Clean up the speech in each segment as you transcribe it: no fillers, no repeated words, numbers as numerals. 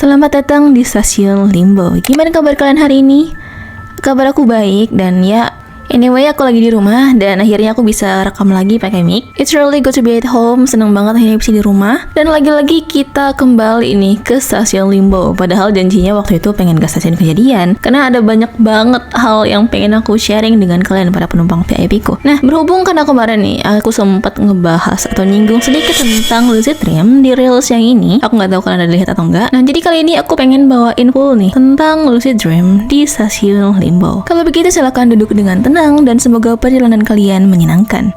Selamat datang di stasiun Limbo. Gimana kabar kalian hari ini? Kabar aku baik dan ya anyway aku lagi di rumah dan akhirnya aku bisa rekam lagi pakai mic. It's really good to be at home. Seneng banget akhirnya bisa di rumah. Dan lagi-lagi kita kembali nih ke stasiun Limbo. Padahal janjinya waktu itu pengen ke stasiun Kejadian karena ada banyak banget hal yang pengen aku sharing dengan kalian para penumpang VIP ku. Nah, berhubung karena kemarin nih aku sempat ngebahas atau nyinggung sedikit tentang lucid dream di reels yang ini. Aku nggak tahu kalian ada lihat atau enggak. Nah, jadi kali ini aku pengen bawain full nih tentang lucid dream di stasiun Limbo. Kalau begitu silakan duduk dengan tenang dan semoga perjalanan kalian menyenangkan.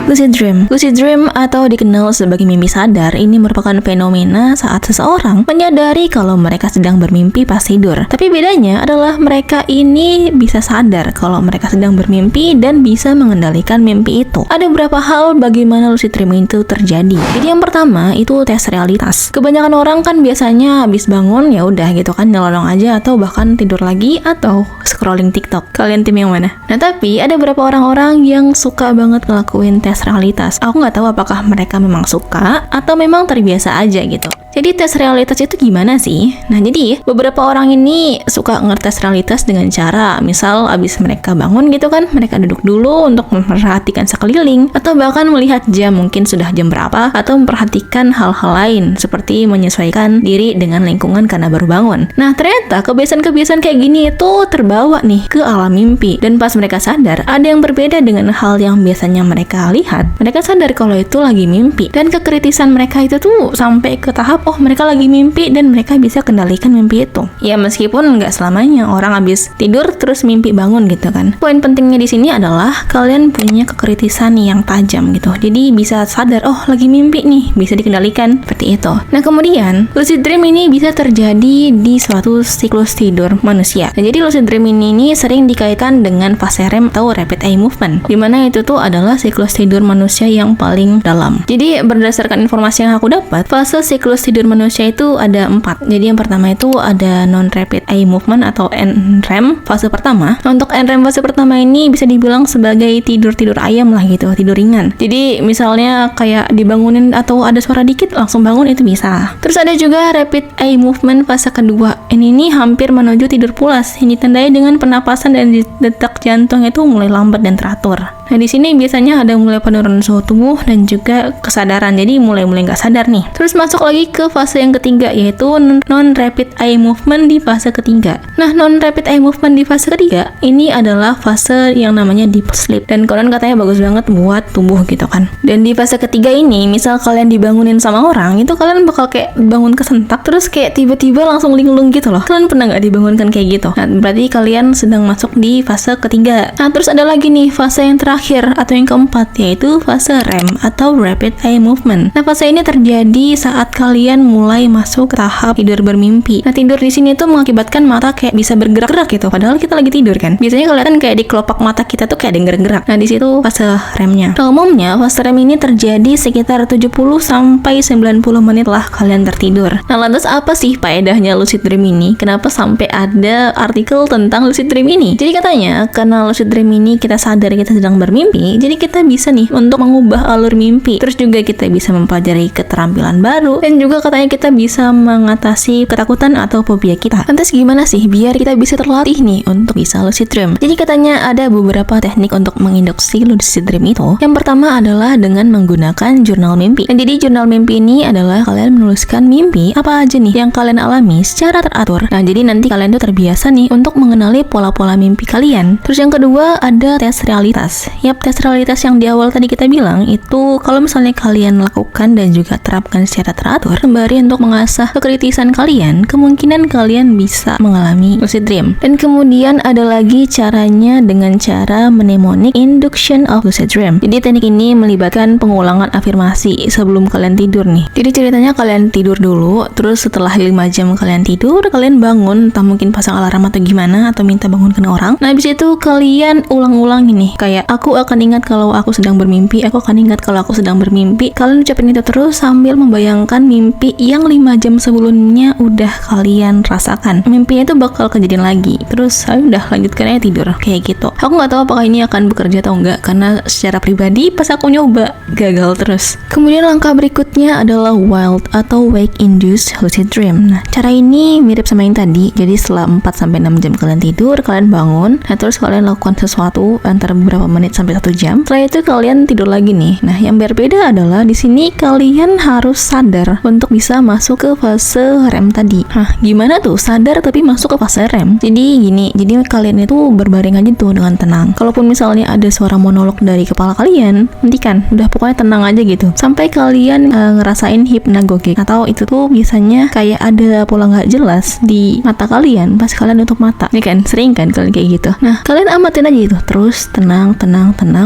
Lucid dream atau dikenal sebagai mimpi sadar ini merupakan fenomena saat seseorang menyadari kalau mereka sedang bermimpi pas tidur. Tapi bedanya adalah mereka ini bisa sadar kalau mereka sedang bermimpi dan bisa mengendalikan mimpi itu. Ada beberapa hal bagaimana lucid dream itu terjadi. Jadi yang pertama itu tes realitas. Kebanyakan orang kan biasanya habis bangun ya udah gitu kan nyelonong aja atau bahkan tidur lagi atau scrolling TikTok. Kalian tim yang mana? Nah, tapi ada beberapa orang-orang yang suka banget ngelakuin tes realitas. Aku nggak tahu apakah mereka memang suka atau memang terbiasa aja gitu. Jadi tes realitas itu gimana sih? Nah, jadi beberapa orang ini suka ngetes realitas dengan cara misal abis mereka bangun gitu kan, mereka duduk dulu untuk memperhatikan sekeliling atau bahkan melihat jam, mungkin sudah jam berapa, atau memperhatikan hal-hal lain seperti menyesuaikan diri dengan lingkungan karena baru bangun. Nah, ternyata kebiasaan-kebiasaan kayak gini itu terbawa nih ke alam mimpi, dan pas mereka sadar ada yang berbeda dengan hal yang biasanya mereka lihat. Mereka sadar kalau itu lagi mimpi, dan kekritisan mereka itu tuh sampai ke tahap oh mereka lagi mimpi dan mereka bisa kendalikan mimpi itu. Ya meskipun nggak selamanya orang habis tidur terus mimpi bangun gitu kan. Poin pentingnya di sini adalah kalian punya kekritisan yang tajam gitu. Jadi bisa sadar oh lagi mimpi nih, bisa dikendalikan seperti itu. Nah, kemudian lucid dream ini bisa terjadi di suatu siklus tidur manusia. Nah, jadi lucid dream ini sering dikaitkan dengan fase REM atau rapid eye movement, dimana itu tuh adalah siklus tidur manusia yang paling dalam. Jadi berdasarkan informasi yang aku dapat, fase siklus tidur manusia itu ada 4. Jadi yang pertama itu ada non-rapid eye movement atau NREM fase pertama. Untuk NREM fase pertama ini bisa dibilang sebagai tidur-tidur ayam lah gitu, tidur ringan. Jadi misalnya kayak dibangunin atau ada suara dikit langsung bangun itu bisa. Terus ada juga rapid eye movement fase kedua. Ini hampir menuju tidur pulas. Ini ditandai dengan pernapasan dan detak jantung itu mulai lambat dan teratur. Nah, di sini biasanya ada mulai penurunan suhu tubuh dan juga kesadaran. Jadi mulai nggak sadar nih. Terus masuk lagi ke fase yang ketiga, yaitu non-rapid eye movement di fase ketiga. Nah, non-rapid eye movement di fase ketiga ini adalah fase yang namanya deep sleep, dan konon katanya bagus banget buat tubuh gitu kan. Dan di fase ketiga ini, misal kalian dibangunin sama orang, itu kalian bakal kayak bangun kesentak, terus kayak tiba-tiba langsung linglung gitu loh. Kalian pernah nggak dibangunkan kayak gitu? Nah, berarti kalian sedang masuk di fase ketiga. Nah, terus ada lagi nih fase yang terakhir atau yang keempat, yaitu fase REM atau rapid eye movement. Nah, fase ini terjadi saat kalian mulai masuk ke tahap tidur bermimpi. Nah, tidur di sini tuh mengakibatkan mata kayak bisa bergerak-gerak gitu, padahal kita lagi tidur kan. Biasanya kelihatan kayak di kelopak mata kita tuh kayak ada yang gerak-gerak. Nah, di situ fase REM-nya. Nah, umumnya fase REM ini terjadi sekitar 70 sampai 90 menit lah kalian tertidur. Nah, lantas apa sih faedahnya lucid dream ini? Kenapa sampai ada artikel tentang lucid dream ini? Jadi katanya karena lucid dream ini kita sadar kita sedang bermimpi, jadi kita bisa nih untuk mengubah alur mimpi. Terus juga kita bisa mempelajari keterampilan baru, dan juga katanya kita bisa mengatasi ketakutan atau fobia kita. Lantas gimana sih biar kita bisa terlatih nih untuk bisa lucid dream? Jadi katanya ada beberapa teknik untuk menginduksi lucid dream itu. Yang pertama adalah dengan menggunakan jurnal mimpi. Dan jadi jurnal mimpi ini adalah kalian menuliskan mimpi apa aja nih yang kalian alami secara teratur. Nah, jadi nanti kalian tuh terbiasa nih untuk mengenali pola-pola mimpi kalian. Terus yang kedua ada tes realitas. Yap, tes realitas yang di awal tadi kita bilang itu kalau misalnya kalian lakukan dan juga terapkan secara teratur sembari untuk mengasah kekritisan kalian, kemungkinan kalian bisa mengalami lucid dream. Dan kemudian ada lagi caranya dengan cara mnemonic induction of lucid dream. Jadi teknik ini melibatkan pengulangan afirmasi sebelum kalian tidur nih. Jadi ceritanya kalian tidur dulu, terus setelah 5 jam kalian tidur, kalian bangun, entah mungkin pasang alarm atau gimana, atau minta bangunkan orang. Nah, habis itu kalian ulang-ulang ini kayak aku Aku akan ingat kalau aku sedang bermimpi, aku akan ingat kalau aku sedang bermimpi. Kalian ucapin itu terus sambil membayangkan mimpi yang 5 jam sebelumnya udah kalian rasakan. Mimpinya itu bakal kejadian lagi. Terus udah lanjutkan aja tidur kayak gitu. Aku nggak tahu apakah ini akan bekerja atau enggak, karena secara pribadi pas aku nyoba gagal terus. Kemudian langkah berikutnya adalah wild atau wake induced lucid dream. Nah, cara ini mirip sama yang tadi. Jadi setelah 4-6 jam kalian tidur, kalian bangun, nah terus kalian lakukan sesuatu antara beberapa menit sampai 1 jam. Setelah itu kalian tidur lagi nih. Nah, yang berbeda adalah di sini kalian harus sadar untuk bisa masuk ke fase REM tadi. Nah, gimana tuh sadar tapi masuk ke fase REM? Jadi gini, jadi kalian itu berbaring aja tuh dengan tenang. Kalaupun misalnya ada suara monolog dari kepala kalian, hentikan. Udah pokoknya tenang aja gitu. Sampai kalian ngerasain hypnagogic, atau itu tuh biasanya kayak ada pola nggak jelas di mata kalian pas kalian tutup mata. Ini kan sering kan kalian kayak gitu. Nah, kalian amatin aja itu, terus tenang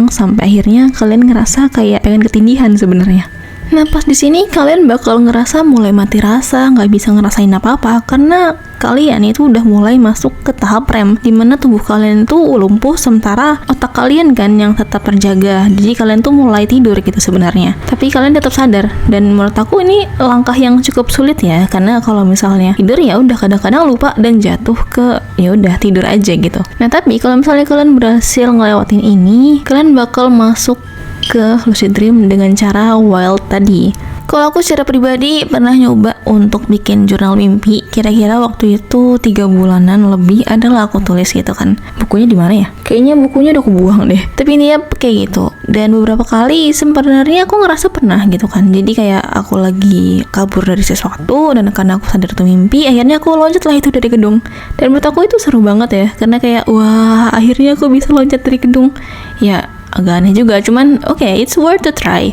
sampai akhirnya kalian ngerasa kayak pengen ketindihan sebenarnya. Nah, pas di sini kalian bakal ngerasa mulai mati rasa, nggak bisa ngerasain apa-apa karena kalian itu udah mulai masuk ke tahap REM, dimana tubuh kalian tuh lumpuh sementara otak kalian kan yang tetap terjaga. Jadi kalian tuh mulai tidur gitu sebenarnya, tapi kalian tetap sadar. Dan menurut aku ini langkah yang cukup sulit ya, karena kalau misalnya tidur ya udah kadang-kadang lupa dan jatuh ke ya udah tidur aja gitu. Nah, tapi kalau misalnya kalian berhasil ngelewatin ini, kalian bakal masuk ke lucid dream dengan cara wild tadi. Kalau aku secara pribadi pernah nyoba untuk bikin jurnal mimpi. Kira-kira waktu itu 3 bulanan lebih adalah aku tulis gitu kan. Bukunya di mana ya? Kayaknya bukunya udah aku buang deh. Tapi ini ya kayak gitu. Dan beberapa kali sebenarnya aku ngerasa pernah gitu kan. Jadi kayak aku lagi kabur dari sesuatu dan karena aku sadar itu mimpi, akhirnya aku loncat lah itu dari gedung. Dan menurut aku itu seru banget ya, karena kayak wah, akhirnya aku bisa loncat dari gedung. Ya agak aneh juga, cuman oke, it's worth to try.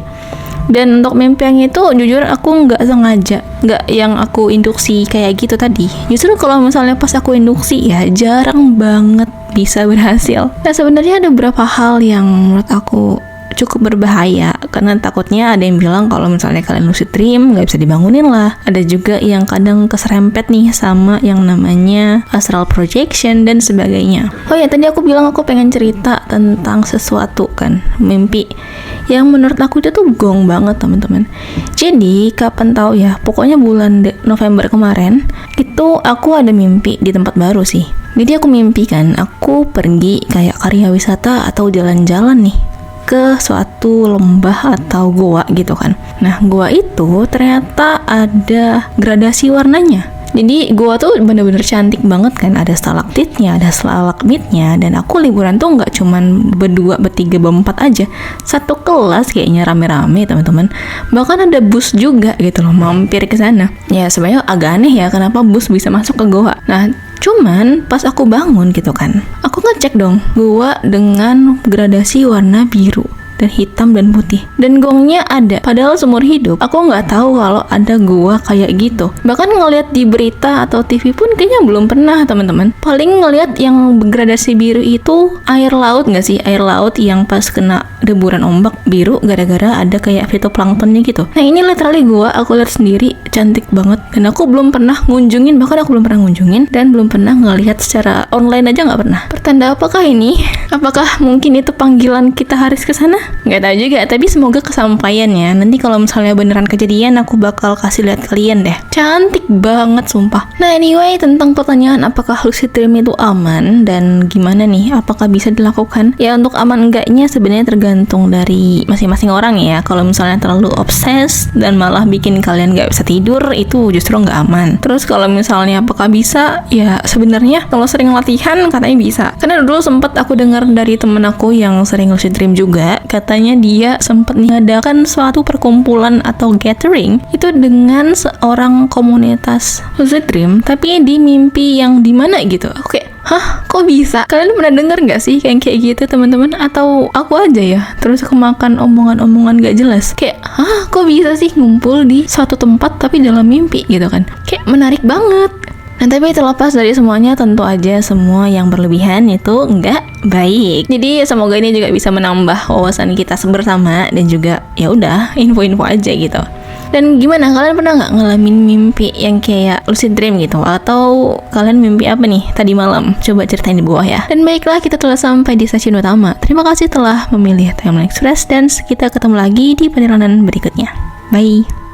Dan untuk mimpi yang itu jujur aku nggak sengaja, nggak yang aku induksi kayak gitu tadi. Justru kalau misalnya pas aku induksi ya jarang banget bisa berhasil. Nah, sebenarnya ada beberapa hal yang menurut aku cukup berbahaya, karena takutnya ada yang bilang kalau misalnya kalian lucid dream nggak bisa dibangunin lah. Ada juga yang kadang keserempet nih sama yang namanya astral projection dan sebagainya. Oh ya, tadi aku bilang aku pengen cerita tentang sesuatu kan, mimpi yang menurut aku itu tuh gong banget teman-teman. Jadi kapan tahu ya, pokoknya bulan November kemarin itu aku ada mimpi di tempat baru sih. Jadi aku mimpi kan aku pergi kayak karya wisata atau jalan-jalan nih ke suatu lembah atau goa gitu kan. Nah, goa itu ternyata ada gradasi warnanya. Jadi goa tuh bener-bener cantik banget kan, ada stalaktitnya, ada stalagmitnya. Dan aku liburan tuh nggak cuman berdua, bertiga, berempat aja, satu kelas kayaknya rame-rame teman-teman. Bahkan ada bus juga gitu loh mampir ke sana. Ya sebenarnya agak aneh ya kenapa bus bisa masuk ke goa. Nah, cuman pas aku bangun gitu kan, aku ngecek dong goa dengan gradasi warna biru dan hitam dan putih, dan gongnya ada. Padahal seumur hidup aku nggak tahu kalau ada gua kayak gitu. Bahkan ngelihat di berita atau TV pun kayaknya belum pernah teman-teman. Paling ngelihat yang gradasi biru itu air laut nggak sih, air laut yang pas kena deburan ombak biru gara-gara ada kayak fitoplanktonnya gitu. Nah, ini literally gua aku lihat sendiri, cantik banget, dan aku belum pernah ngunjungin, bahkan aku belum pernah ngunjungin dan belum pernah ngelihat secara online aja, nggak pernah. Pertanda apakah ini? Apakah mungkin itu panggilan kita harus ke sana? Nggak tahu juga, tapi semoga kesampaian ya. Nanti kalau misalnya beneran kejadian, aku bakal kasih lihat kalian deh. Cantik banget sumpah. Nah, anyway, tentang pertanyaan apakah lucid dream itu aman dan gimana nih, apakah bisa dilakukan? Ya, untuk aman enggaknya sebenarnya tergantung dari masing-masing orang ya. Kalau misalnya terlalu obses dan malah bikin kalian nggak bisa tidur, itu justru nggak aman. Terus kalau misalnya apakah bisa? Ya sebenarnya kalau sering latihan katanya bisa. Karena dulu sempat aku dengar dari temen aku yang sering lucid dream juga, katanya dia sempat mengadakan suatu perkumpulan atau gathering itu dengan seorang komunitas lucid dream, tapi di mimpi yang dimana gitu. Aku kayak, hah, kok bisa? Kalian pernah denger nggak sih kayak gitu teman-teman? Atau aku aja ya terus kemakan omongan-omongan gak jelas? Kayak, hah, kok bisa sih ngumpul di suatu tempat tapi dalam mimpi gitu kan? Kayak menarik banget. Nah, tapi terlepas dari semuanya, tentu aja semua yang berlebihan itu nggak baik. Jadi semoga ini juga bisa menambah wawasan kita bersama dan juga ya udah info-info aja gitu. Dan gimana, kalian pernah nggak ngalamin mimpi yang kayak lucid dream gitu? Atau kalian mimpi apa nih tadi malam? Coba ceritain di bawah ya. Dan baiklah, kita telah sampai di stasiun utama. Terima kasih telah memilih Timeline Express dan kita ketemu lagi di perjalanan berikutnya. Bye.